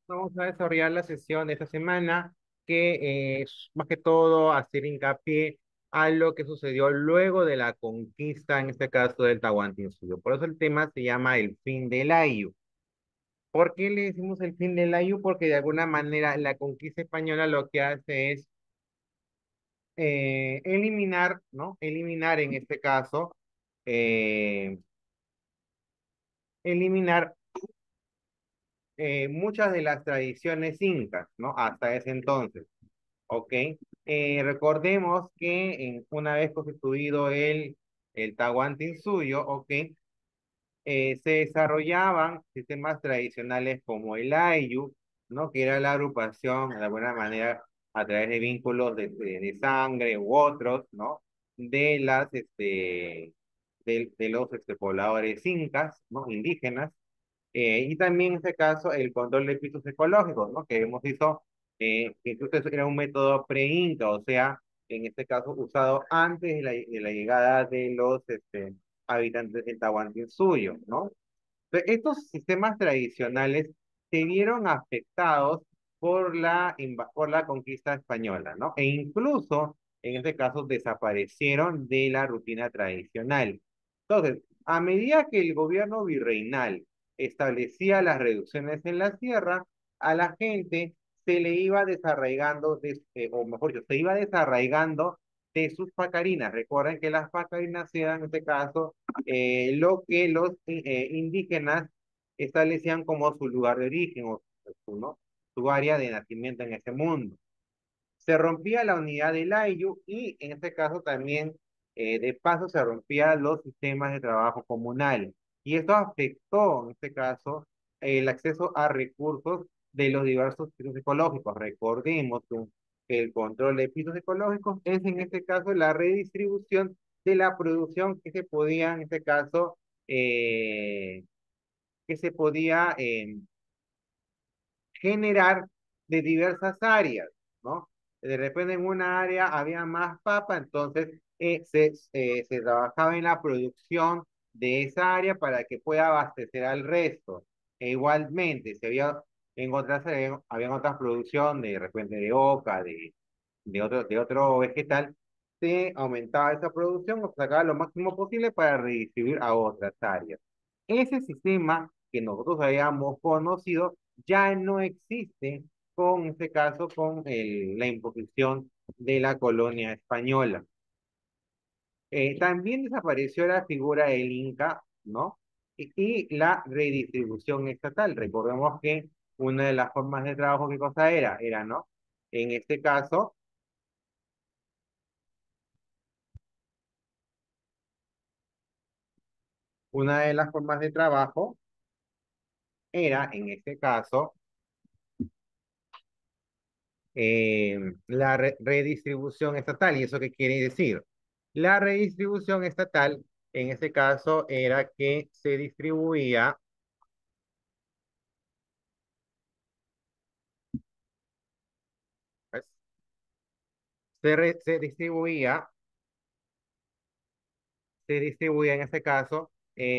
Vamos a desarrollar la sesión de esta semana, que es más que todo hacer hincapié a lo que sucedió luego de la conquista, en este caso del Tahuantinsuyo. Por eso el tema se llama el fin del Ayu. ¿Por qué le decimos el fin del Ayu? Porque de alguna manera la conquista española lo que hace es eliminar, ¿no? Eliminar en este caso, eh, eliminar muchas de las tradiciones incas, ¿no? Hasta ese entonces. Ok, recordemos que una vez constituido el Tahuantinsuyo, ok, se desarrollaban sistemas tradicionales como el Ayllu, ¿no? Que era la agrupación, de alguna manera, a través de vínculos de sangre u otros, ¿no? De de los pobladores incas, ¿no? Indígenas, y también en este caso el control de pisos ecológicos, ¿no? Que hemos visto que incluso eso era un método pre-inca, o sea, en este caso usado antes de de la llegada de los habitantes del Tahuantinsuyo, ¿no? Estos sistemas tradicionales se vieron afectados por por la conquista española, ¿no? E incluso, en este caso, desaparecieron de la rutina tradicional. Entonces, a medida que el gobierno virreinal establecía las reducciones en la sierra, a la gente se le iba desarraigando, o mejor dicho, se iba desarraigando de sus pacarinas. Recuerden que las pacarinas eran, en este caso, lo que los indígenas establecían como su lugar de origen o ¿no? Su área de nacimiento en ese mundo. Se rompía la unidad del Ayllu y en este caso también de paso se rompían los sistemas de trabajo comunal. Y esto afectó en este caso el acceso a recursos de los diversos pisos ecológicos. Recordemos que el control de pisos ecológicos es en este caso la redistribución de la producción que se podía en este caso eh, que se podía generar de diversas áreas, ¿no? De repente en una área había más papa, entonces se trabajaba en la producción de esa área para que pueda abastecer al resto. E igualmente, si había en otras áreas, habían otras producción de repente de oca, de otro vegetal, se aumentaba esa producción o sacaba lo máximo posible para redistribuir a otras áreas. Ese sistema que nosotros habíamos conocido ya no existe con, en este caso, con la imposición de la colonia española. También desapareció la figura del Inca, ¿no? Y la redistribución estatal. Recordemos que una de las formas de trabajo, ¿qué cosa era? Era, ¿no? En este caso, una de las formas de trabajo era, en este caso, la redistribución estatal. ¿Y eso qué quiere decir? La redistribución estatal, en este caso, era que se distribuía, pues, se distribuía, se distribuía en este caso,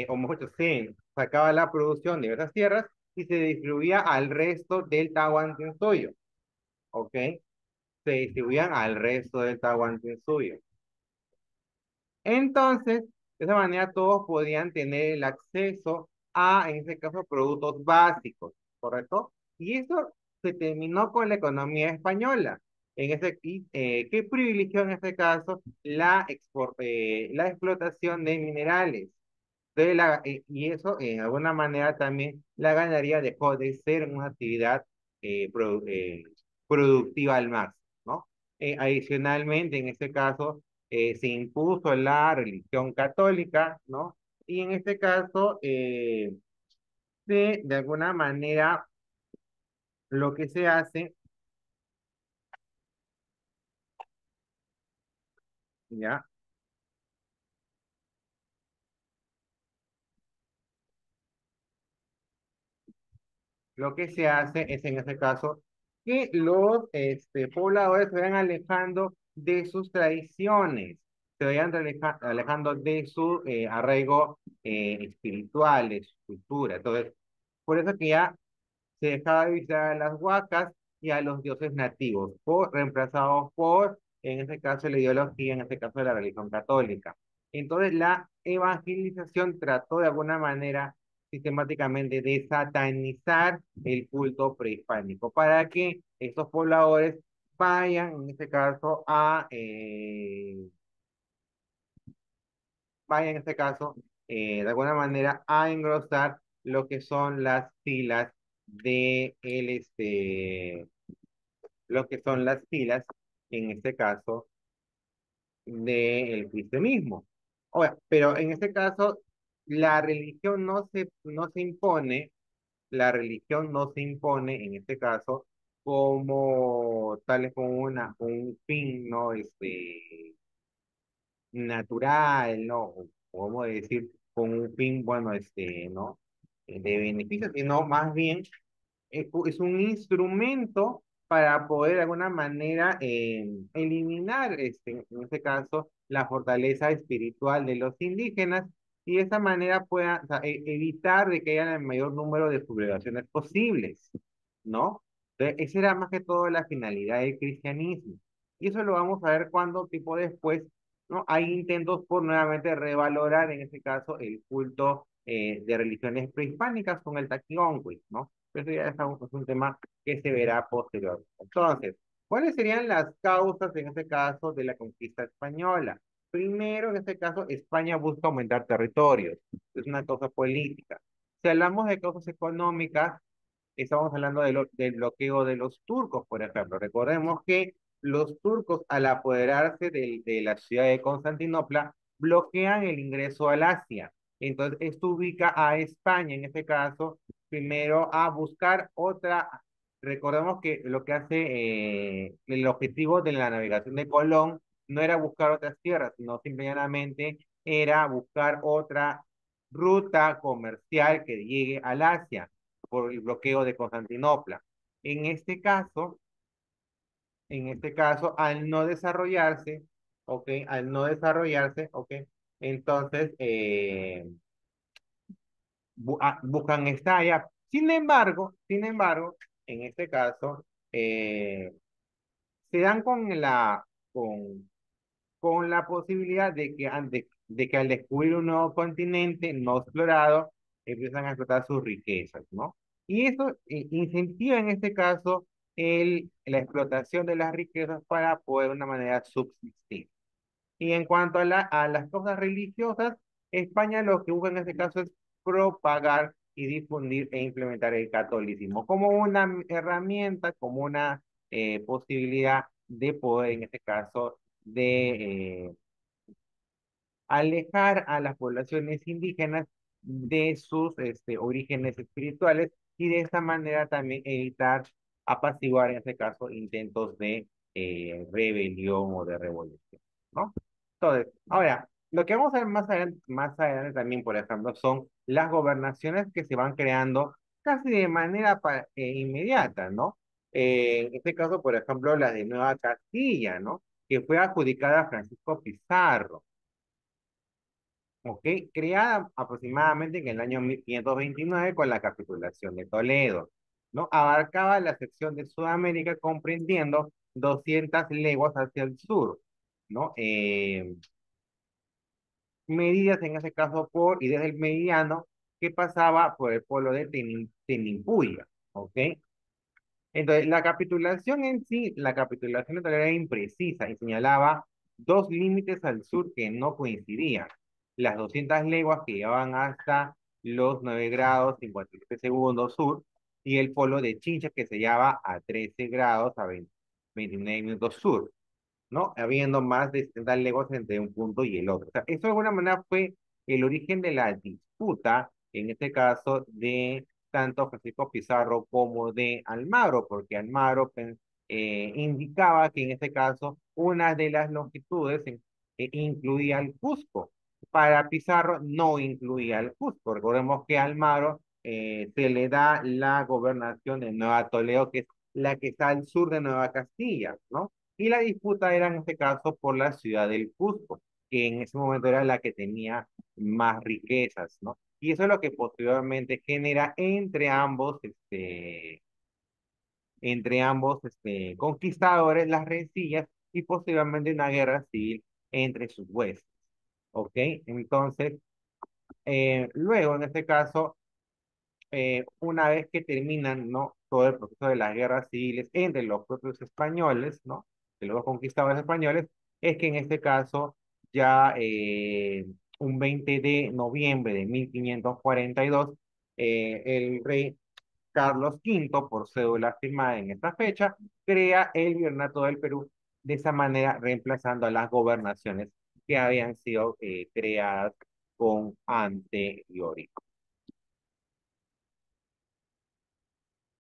o mejor dicho, se sacaba la producción de diversas tierras y se distribuía al resto del Tahuantinsuyo, ¿ok? Se distribuían al resto del Tahuantinsuyo. Entonces, de esa manera todos podían tener el acceso a, en este caso, productos básicos, ¿correcto? Y eso se terminó con la economía española. ¿Qué privilegió en este caso? La explotación de minerales. Entonces, y eso, en alguna manera, también la ganadería dejó de ser una actividad productiva al máximo, ¿no? Adicionalmente, en este caso, se impuso la religión católica, ¿no? Y en este caso, de alguna manera, lo que se hace, ¿ya? Lo que se hace es, en este caso, que los pobladores se vayan alejando de sus tradiciones, se vayan alejando de su arraigo espiritual, de su cultura. Entonces, por eso que ya se dejaba de visitar a las huacas y a los dioses nativos, reemplazados por, en este caso, la ideología, en este caso, de la religión católica. Entonces, la evangelización trató de alguna manera sistemáticamente de satanizar el culto prehispánico para que estos pobladores vayan, en este caso, vayan, en este caso, de alguna manera, a engrosar lo que son las filas lo que son las filas, en este caso, del cristianismo. Pero en este caso, la religión no se impone, la religión no se impone, en este caso, como tal vez como un fin, ¿no? Natural, ¿no? O podemos decir, con un fin, bueno, ¿no? De beneficio, sino más bien es un instrumento para poder de alguna manera eliminar, en este caso, la fortaleza espiritual de los indígenas y de esa manera pueda, o sea, evitar de que haya el mayor número de sublevaciones posibles, ¿no? Entonces, esa era más que todo la finalidad del cristianismo. Y eso lo vamos a ver cuando, tipo después, ¿no? Hay intentos por nuevamente revalorar, en este caso, el culto de religiones prehispánicas con el Taquiongui, ¿no? Eso ya es un tema que se verá posterior. Entonces, ¿cuáles serían las causas en este caso de la conquista española? Primero, en este caso, España busca aumentar territorios. Es una causa política. Si hablamos de causas económicas, estamos hablando del bloqueo de los turcos, por ejemplo. Recordemos que los turcos, al apoderarse de la ciudad de Constantinopla, bloquean el ingreso al Asia. Entonces, esto ubica a España, en este caso, primero a buscar otra. Recordemos que lo que hace el objetivo de la navegación de Colón no era buscar otras tierras, sino simplemente era buscar otra ruta comercial que llegue al Asia por el bloqueo de Constantinopla. En este caso, al no desarrollarse, ¿ok? Al no desarrollarse, ¿ok? Entonces, buscan esta área. Sin embargo, en este caso, se dan con la posibilidad de que al descubrir un nuevo continente no explorado, empiezan a explotar sus riquezas, ¿no? Y eso incentiva en este caso la explotación de las riquezas para poder de una manera subsistir. Y en cuanto a las cosas religiosas, España lo que busca en este caso es propagar y difundir e implementar el catolicismo como una herramienta, como una posibilidad de poder, en este caso, de alejar a las poblaciones indígenas de sus orígenes espirituales y de esta manera también evitar apaciguar, en este caso, intentos de rebelión o de revolución, ¿no? Entonces, ahora, lo que vamos a ver más adelante también, por ejemplo, son las gobernaciones que se van creando casi de manera inmediata, ¿no? En este caso, por ejemplo, la de Nueva Castilla, ¿no? Que fue adjudicada a Francisco Pizarro. ¿Ok? Creada aproximadamente en el año 1529 con la capitulación de Toledo, ¿no? Abarcaba la sección de Sudamérica comprendiendo 200 leguas hacia el sur, ¿no? Medidas en ese caso y desde el mediano que pasaba por el pueblo de Tenimpuya, ¿ok? Entonces, la capitulación en sí, la capitulación de Toledo era imprecisa y señalaba dos límites al sur que no coincidían. Las 200 leguas que llevaban hasta los 9 grados 57 segundos sur y el polo de Chincha que se hallaba a 13 grados a 29 minutos sur, ¿no? Habiendo más de 70 leguas entre un punto y el otro. O sea, eso de alguna manera fue el origen de la disputa, en este caso, de tanto Francisco Pizarro como de Almagro, porque Almagro indicaba que en este caso una de las longitudes incluía el Cusco. Para Pizarro no incluía el Cusco. Recordemos que a Almagro se le da la gobernación de Nueva Toledo, que es la que está al sur de Nueva Castilla, ¿no? Y la disputa era en este caso por la ciudad del Cusco, que en ese momento era la que tenía más riquezas, ¿no? y eso es lo que posteriormente genera entre ambos conquistadores las rencillas y posteriormente una guerra civil entre sus huestes. ¿Ok? Entonces, luego, en este caso, una vez que terminan, ¿no? Todo el proceso de las guerras civiles entre los propios españoles, ¿no? De los conquistadores españoles, es que en este caso ya un 20 de noviembre de 1542, el rey Carlos V, por cédula firmada en esta fecha, crea el Virreinato del Perú, de esa manera reemplazando a las gobernaciones que habían sido creadas con anterioridad.